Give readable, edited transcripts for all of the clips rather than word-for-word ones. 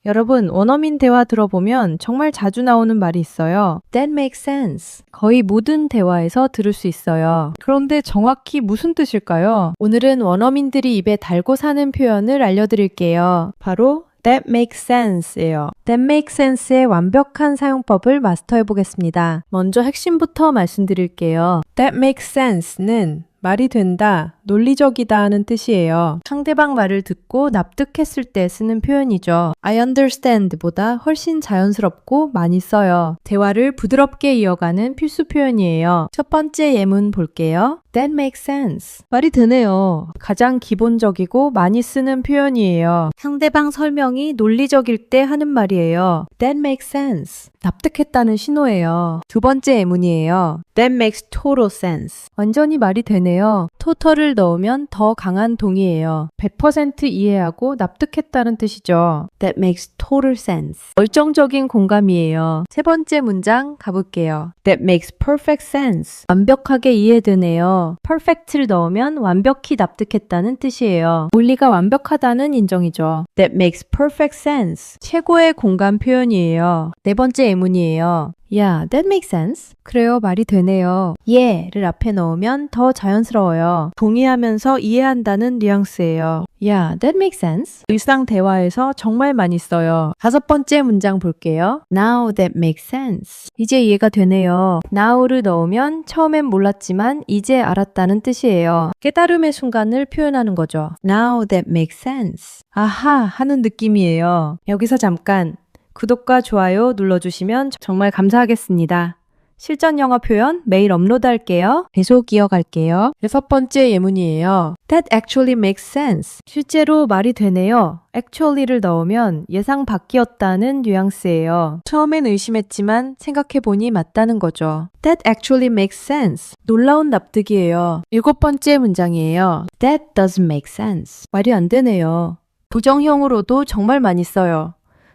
여러분, 원어민 대화 들어보면 정말 자주 나오는 말이 있어요. That makes sense. 거의 모든 대화에서 들을 수 있어요. 그런데 정확히 무슨 뜻일까요? 오늘은 원어민들이 입에 달고 사는 표현을 알려드릴게요. 바로 That makes sense예요. That makes sense의 완벽한 사용법을 마스터해 보겠습니다. 먼저 핵심부터 말씀드릴게요. That makes sense는 말이 된다, 논리적이다 하는 뜻이에요. 상대방 말을 듣고 납득했을 때 쓰는 표현이죠. I understand 보다 훨씬 자연스럽고 많이 써요. 대화를 부드럽게 이어가는 필수 표현이에요. 첫 번째 예문 볼게요. That makes sense. 말이 되네요. 가장 기본적이고 많이 쓰는 표현이에요. 상대방 설명이 논리적일 때 하는 말이에요. That makes sense. 납득했다는 신호예요. 두 번째 예문이에요. That makes total sense. 완전히 말이 되네요. total을 넣으면 더 강한 동의예요. 100% 이해하고 납득했다는 뜻이죠. That makes total sense. 열정적인 공감이에요. 세 번째 문장 가볼게요. That makes perfect sense. 완벽하게 이해되네요. perfect를 넣으면 완벽히 납득했다는 뜻이에요. 논리가 완벽하다는 인정이죠. That makes perfect sense. 최고의 공감 표현이에요. 네 번째 예문이에요. Yeah, that makes sense. 그래요, 말이 되네요. 예를 앞에 넣으면 더 자연스러워요. 동의하면서 이해한다는 뉘앙스예요. Yeah, that makes sense. 일상 대화에서 정말 많이 써요. 다섯 번째 문장 볼게요. Now that makes sense. 이제 이해가 되네요. Now를 넣으면 처음엔 몰랐지만 이제 알았다는 뜻이에요. 깨달음의 순간을 표현하는 거죠. Now that makes sense. 아하 하는 느낌이에요. 여기서 잠깐 구독과 좋아요 눌러주시면 정말 감사하겠습니다. 실전 영어 표현 매일 업로드할게요. 계속 이어갈게요. 여섯 번째 예문이에요. That actually makes sense. 실제로 말이 되네요. actually를 넣으면 예상 밖이었다는 뉘앙스예요. 처음엔 의심했지만 생각해보니 맞다는 거죠. That actually makes sense. 놀라운 납득이에요. 일곱 번째 문장이에요. That doesn't make sense. 말이 안 되네요. 부정형으로도 정말 많이 써요.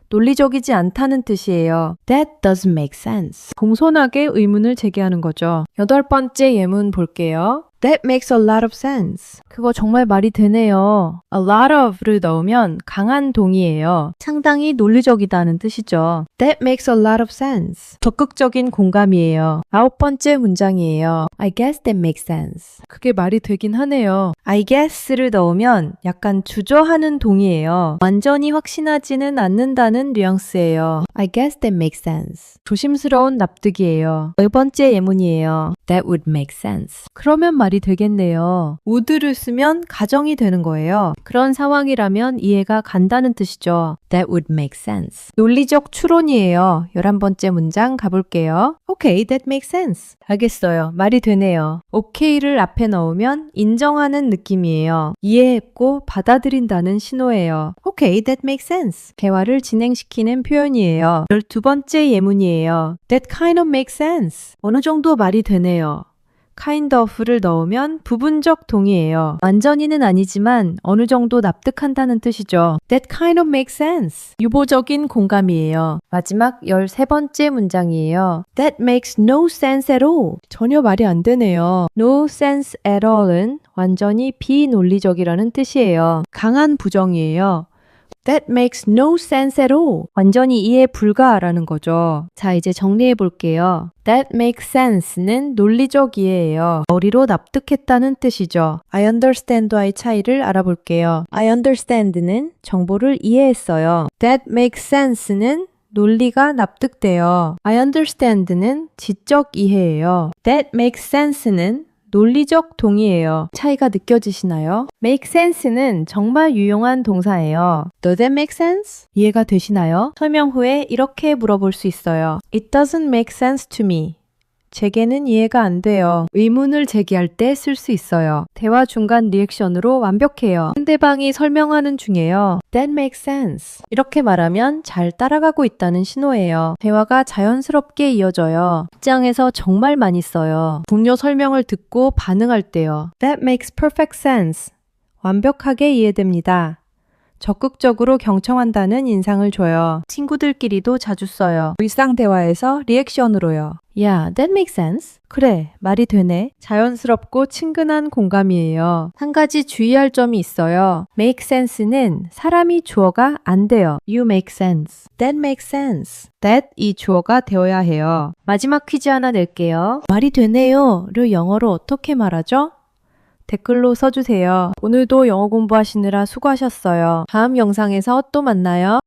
논리적이지 않다는 뜻이에요. That doesn't make sense. 공손하게 의문을 제기하는 거죠. 여덟 번째 예문 볼게요. That makes a lot of sense. 그거 정말 말이 되네요. A lot of를 넣으면 강한 동의예요. 상당히 논리적이다는 뜻이죠. That makes a lot of sense. 적극적인 공감이에요. 아홉 번째 문장이에요. I guess that makes sense. 그게 말이 되긴 하네요. I guess를 넣으면 약간 주저하는 동의예요. 완전히 확신하지는 않는다는 뉘앙스예요. I guess that makes sense. 조심스러운 납득이에요. 열 번째 예문이에요. That would make sense. 그러면 말이 되겠네요. would를 쓰면 가정이 되는 거예요. 그런 상황이라면 이해가 간다는 뜻이죠. That would make sense. 논리적 추론이에요. 11번째 문장 가볼게요. Okay, that makes sense. 알겠어요. 말이 되네요. okay를 앞에 넣으면 인정하는 느낌이에요. 이해했고 받아들인다는 신호예요. Okay, that makes sense. 대화를 진행시키는 표현이에요. 12번째 예문이에요. That kind of makes sense. 어느 정도 말이 되네요. kind of를 넣으면 부분적 동의예요. 완전히는 아니지만 어느 정도 납득한다는 뜻이죠. That kind of makes sense. 유보적인 공감이에요. 마지막 13번째 문장이에요. That makes no sense at all. 전혀 말이 안 되네요. No sense at all은 완전히 비논리적이라는 뜻이에요. 강한 부정이에요. That makes no sense at all. 완전히 이해 불가라는 거죠. 자, 이제 정리해 볼게요. That makes sense는 논리적 이해예요. 머리로 납득했다는 뜻이죠. I understand와의 차이를 알아볼게요. I understand는 정보를 이해했어요. That makes sense는 논리가 납득돼요. I understand는 지적 이해예요. That makes sense는 논리적 동의예요. 차이가 느껴지시나요? make sense는 정말 유용한 동사예요. Does that make sense? 이해가 되시나요? 설명 후에 이렇게 물어볼 수 있어요. It doesn't make sense to me. 제게는 이해가 안 돼요. 의문을 제기할 때 쓸 수 있어요. 대화 중간 리액션으로 완벽해요. 상대방이 설명하는 중에요. That makes sense. 이렇게 말하면 잘 따라가고 있다는 신호예요. 대화가 자연스럽게 이어져요. 직장에서 정말 많이 써요. 동료 설명을 듣고 반응할 때요. That makes perfect sense. 완벽하게 이해됩니다. 적극적으로 경청한다는 인상을 줘요. 친구들끼리도 자주 써요. 일상 대화에서 리액션으로요. Yeah, that makes sense. 그래, 말이 되네. 자연스럽고 친근한 공감이에요. 한 가지 주의할 점이 있어요. make sense는 사람이 주어가 안 돼요. You make sense. That makes sense. that 이 주어가 되어야 해요. 마지막 퀴즈 하나 낼게요. 말이 되네요를 영어로 어떻게 말하죠? 댓글로 써주세요. 오늘도 영어 공부하시느라 수고하셨어요. 다음 영상에서 또 만나요.